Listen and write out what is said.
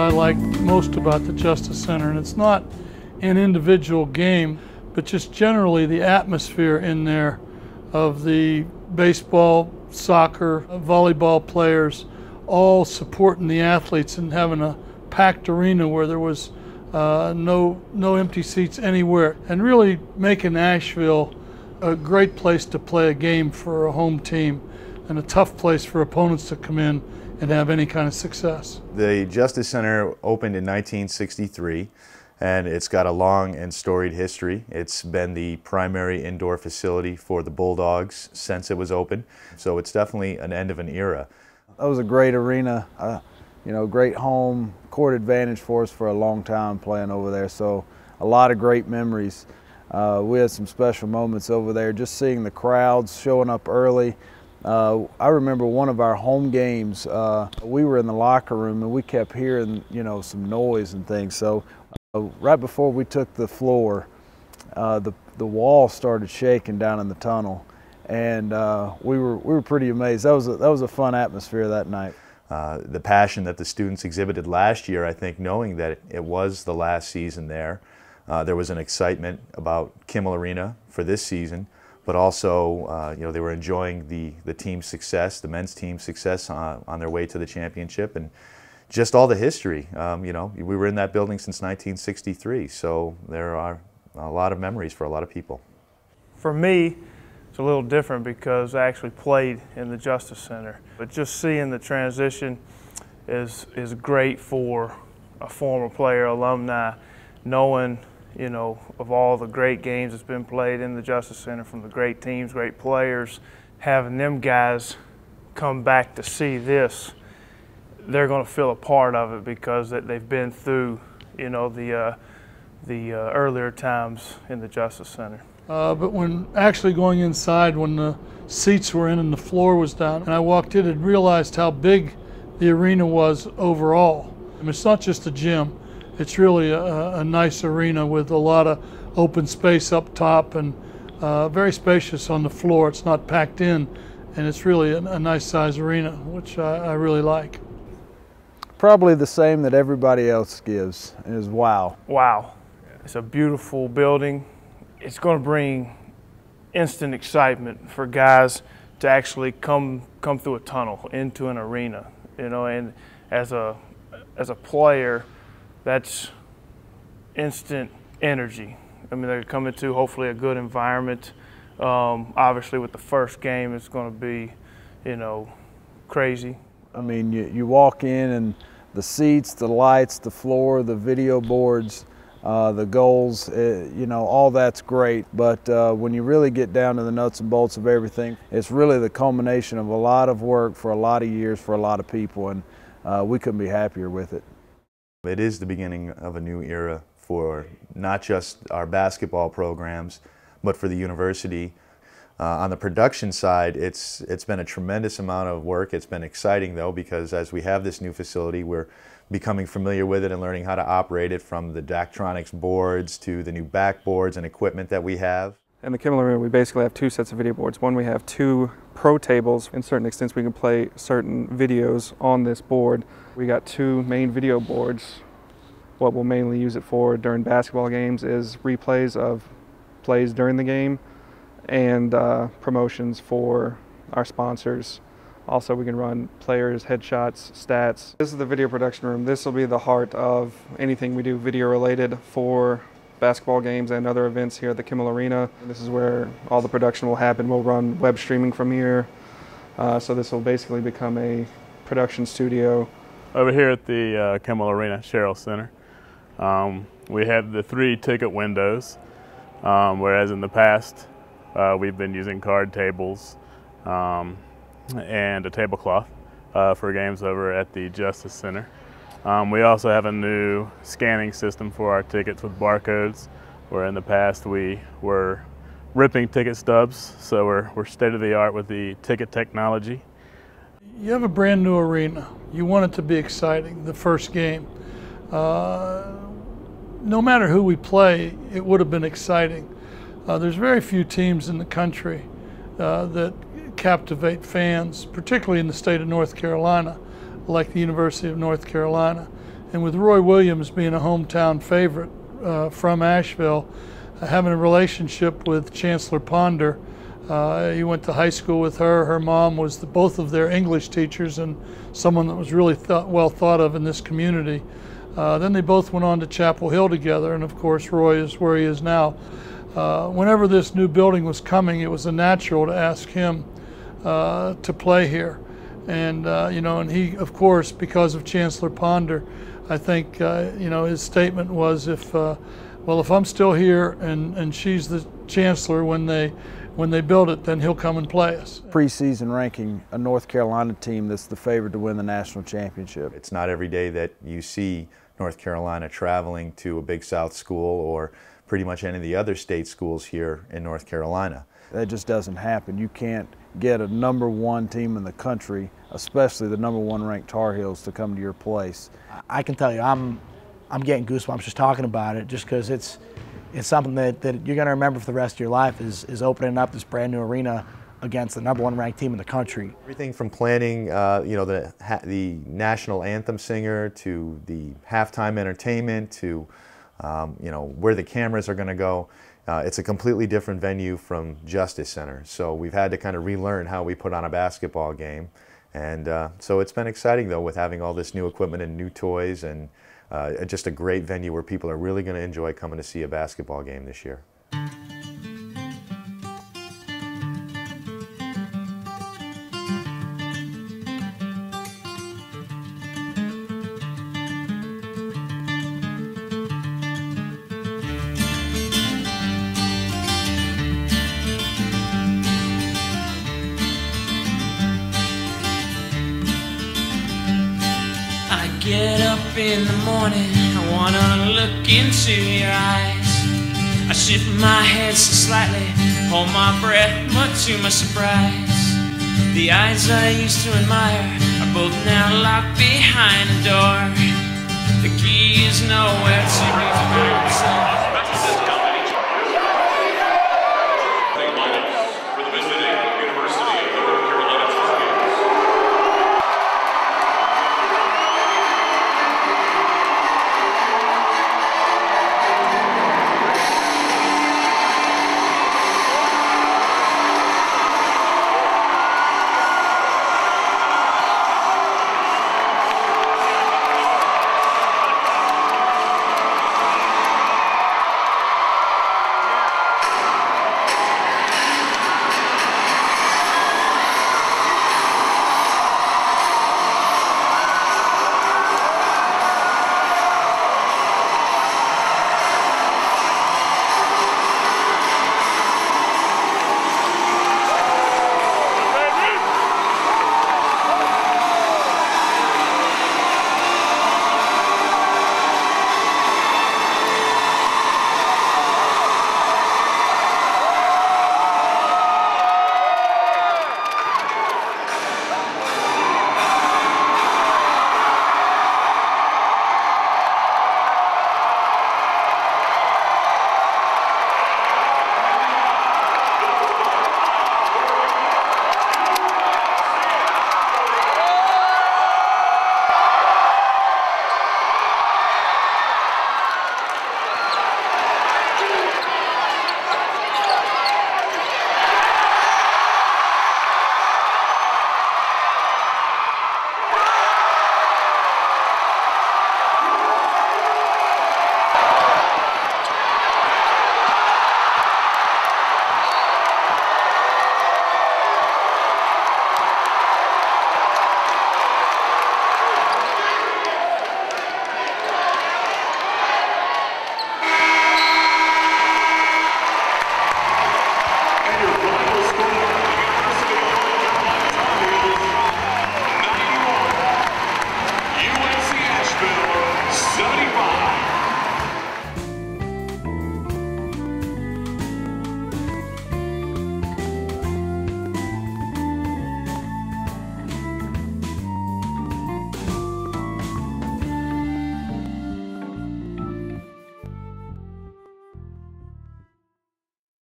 I like most about the Justice Center, and it's not an individual game, but just generally the atmosphere in there of the baseball, soccer, volleyball players all supporting the athletes and having a packed arena where there was no empty seats anywhere, and really making Asheville a great place to play a game for a home team and a tough place for opponents to come in and have any kind of success. The Justice Center opened in 1963, and it's got a long and storied history. It's been the primary indoor facility for the Bulldogs since it was opened, so it's definitely an end of an era. That was a great arena, you know, great home court advantage for us for a long time playing over there, so a lot of great memories. We had some special moments over there, just seeing the crowds showing up early. I remember one of our home games, we were in the locker room and we kept hearing, you know, some noise and things. So right before we took the floor, the wall started shaking down in the tunnel, and we were pretty amazed. That was a fun atmosphere that night. The passion that the students exhibited last year, I think, knowing that it was the last season there, there was an excitement about Kimmel Arena for this season, but also, you know, they were enjoying the team's success, the men's team's success on their way to the championship, and just all the history. You know, we were in that building since 1963, so there are a lot of memories for a lot of people. For me, it's a little different because I actually played in the Justice Center. But just seeing the transition is great for a former player, alumni, knowing, you know, of all the great games that's been played in the Justice Center from the great teams, great players, having them guys come back to see this, they're going to feel a part of it because they've been through, you know, the earlier times in the Justice Center. But when actually going inside, when the seats were in and the floor was down, and I walked in and realized how big the arena was overall. I mean, it's not just a gym, it's really a nice arena with a lot of open space up top and very spacious on the floor. It's not packed in, and it's really a nice size arena, which I really like. Probably the same that everybody else gives, is wow. Wow. It's a beautiful building. It's going to bring instant excitement for guys to actually come through a tunnel into an arena, you know, and as a player, that's instant energy. I mean, they're coming to hopefully a good environment. Obviously with the first game, it's going to be, you know, crazy. I mean, you walk in and the seats, the lights, the floor, the video boards, the goals, you know, all that's great. But when you really get down to the nuts and bolts of everything, it's really the culmination of a lot of work for a lot of years for a lot of people, and we couldn't be happier with it. It is the beginning of a new era for not just our basketball programs, but for the university. On the production side, it's been a tremendous amount of work. It's been exciting though, because as we have this new facility, we're becoming familiar with it and learning how to operate it, from the Daktronics boards to the new backboards and equipment that we have. In the Kimmel Arena, we basically have two sets of video boards. One, we have two pro tables. In certain extents, we can play certain videos on this board. We got two main video boards. What we'll mainly use it for during basketball games is replays of plays during the game and promotions for our sponsors. Also, we can run players, headshots, stats. This is the video production room. This will be the heart of anything we do video related for basketball games and other events here at the Kimmel Arena. This is where all the production will happen. We'll run web streaming from here. So this will basically become a production studio. Over here at the Kimmel Arena Sherill Center, we have the 3 ticket windows, whereas in the past we've been using card tables and a tablecloth for games over at the Justice Center. We also have a new scanning system for our tickets with barcodes, where in the past we were ripping ticket stubs, so we're state-of-the-art with the ticket technology. You have a brand new arena. You want it to be exciting, the first game. No matter who we play, it would have been exciting. There's very few teams in the country that captivate fans, particularly in the state of North Carolina, like the University of North Carolina. And with Roy Williams being a hometown favorite from Asheville, having a relationship with Chancellor Ponder, he went to high school with her. Her mom was both of their English teachers and someone that was really well thought of in this community. Then they both went on to Chapel Hill together, and of course Roy is where he is now. Whenever this new building was coming, it was a natural to ask him to play here. And and he, of course, because of Chancellor Ponder, I think his statement was, if I'm still here and she's the chancellor when they build it, then he'll come and play us. Preseason ranking a North Carolina team that's the favorite to win the national championship. It's not every day that you see North Carolina traveling to a Big South school or pretty much any of the other state schools here in North Carolina. That just doesn't happen. You can't get a #1 team in the country, especially the #1 ranked Tar Heels, to come to your place. I can tell you, I'm getting goosebumps just talking about it, just because it's something that you're going to remember for the rest of your life, is opening up this brand new arena against the #1 ranked team in the country. Everything from planning, the national anthem singer, to the halftime entertainment, to where the cameras are going to go. It's a completely different venue from Justice Center, so we've had to kind of relearn how we put on a basketball game. And so it's been exciting, though, with having all this new equipment and new toys, and just a great venue where people are really going to enjoy coming to see a basketball game this year. Get up in the morning, I wanna look into your eyes. I shift my head so slightly, hold my breath, but to my surprise, the eyes I used to admire are both now locked behind a door. The key is nowhere to be found, so